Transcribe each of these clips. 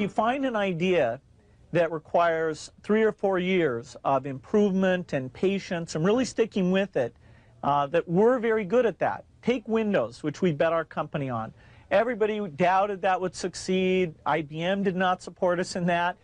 you find an idea that requires 3 or 4 years of improvement and patience and really sticking with it, that we're very good at that. Take Windows, which we bet our company on. Everybody doubted that would succeed. IBM did not support us in that.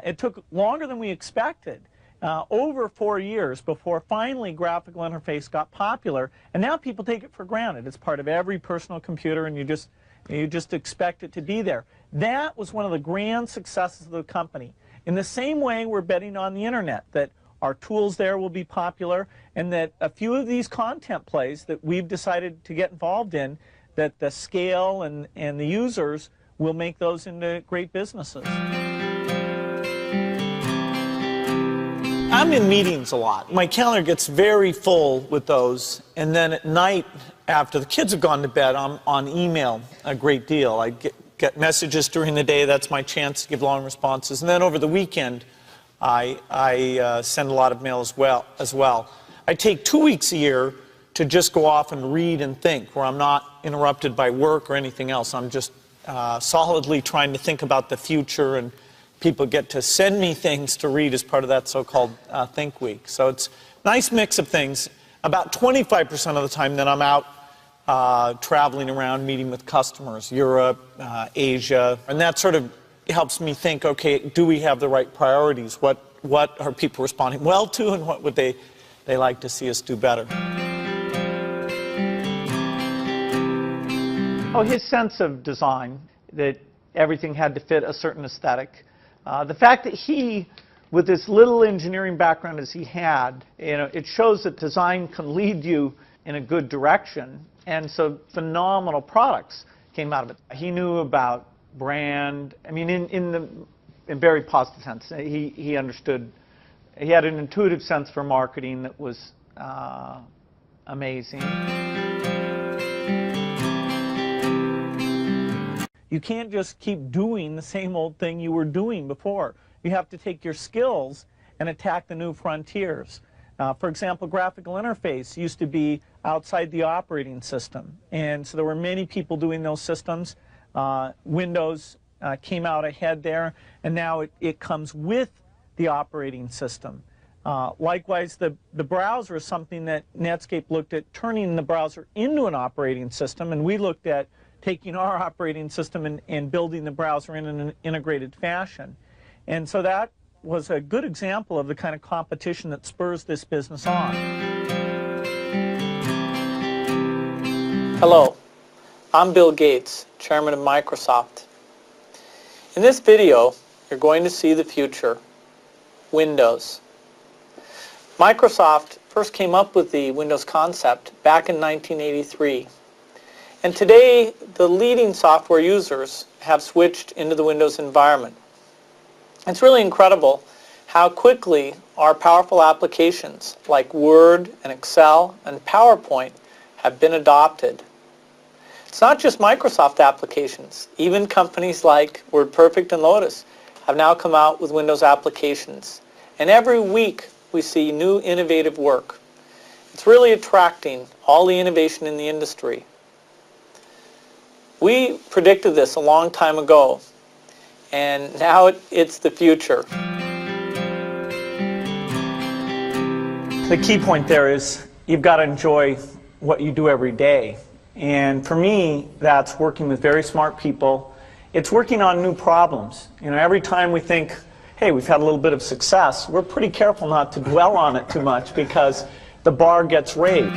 It took longer than we expected, over 4 years before finally graphical interface got popular, and now people take it for granted. It's part of every personal computer, and you just expect it to be there. That was one of the grand successes of the company. In the same way, we're betting on the internet, that our tools there will be popular, and that a few of these content plays that we've decided to get involved in, that the scale and the users will make those into great businesses. I'm in meetings a lot. My calendar gets very full with those, and then at night, after the kids have gone to bed, I'm on email a great deal. I get messages during the day. That's my chance to give long responses. And then over the weekend, I send a lot of mail as well. I take 2 weeks a year to just go off and read and think, where I'm not interrupted by work or anything else. I'm just solidly trying to think about the future, and people get to send me things to read as part of that so-called Think Week. So it's a nice mix of things. About 25% of the time that I'm out traveling around, meeting with customers, Europe, Asia, and that sort of helps me think, okay, do we have the right priorities? What are people responding well to, and what would they like to see us do better? Oh, his sense of design, that everything had to fit a certain aesthetic. The fact that he, with this little engineering background as he had, it shows that design can lead you in a good direction, and so phenomenal products came out of it. He knew about brand, I mean, in very positive sense. He understood, he had an intuitive sense for marketing that was amazing. You can't just keep doing the same old thing you were doing before. You have to take your skills and attack the new frontiers. For example, graphical interface used to be outside the operating system, and so there were many people doing those systems. Windows came out ahead there, and now it comes with the operating system. Likewise, the browser is something that Netscape looked at turning the browser into an operating system, and we looked at taking our operating system and building the browser in an integrated fashion. And so that was a good example of the kind of competition that spurs this business on. Hello, I'm Bill Gates, Chairman of Microsoft. In this video, you're going to see the future, Windows. Microsoft first came up with the Windows concept back in 1983. And today, the leading software users have switched into the Windows environment. It's really incredible how quickly our powerful applications like Word and Excel and PowerPoint have been adopted. It's not just Microsoft applications. Even companies like WordPerfect and Lotus have now come out with Windows applications. And every week we see new innovative work. It's really attracting all the innovation in the industry. We predicted this a long time ago, and now it's the future. The key point there is you've got to enjoy what you do every day. And for me, that's working with very smart people. It's working on new problems. Every time we think, hey, we've had a little bit of success, we're pretty careful not to dwell on it too much because the bar gets raised.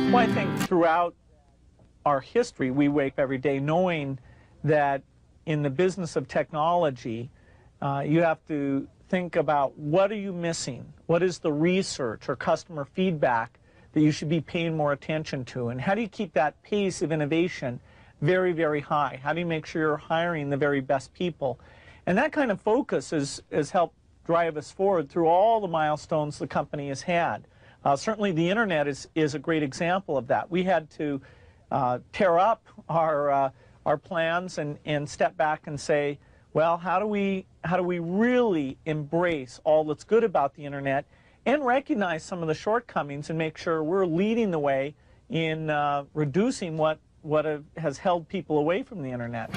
Well, I think throughout our history, we wake up every day knowing that in the business of technology, you have to think about what are you missing? What is the research or customer feedback that you should be paying more attention to? And how do you keep that pace of innovation very, very high? How do you make sure you're hiring the very best people? And that kind of focus has helped drive us forward through all the milestones the company has had. Certainly the internet is a great example of that. We had to tear up our plans and step back and say, well, how do we really embrace all that's good about the internet and recognize some of the shortcomings and make sure we're leading the way in reducing what what has held people away from the internet.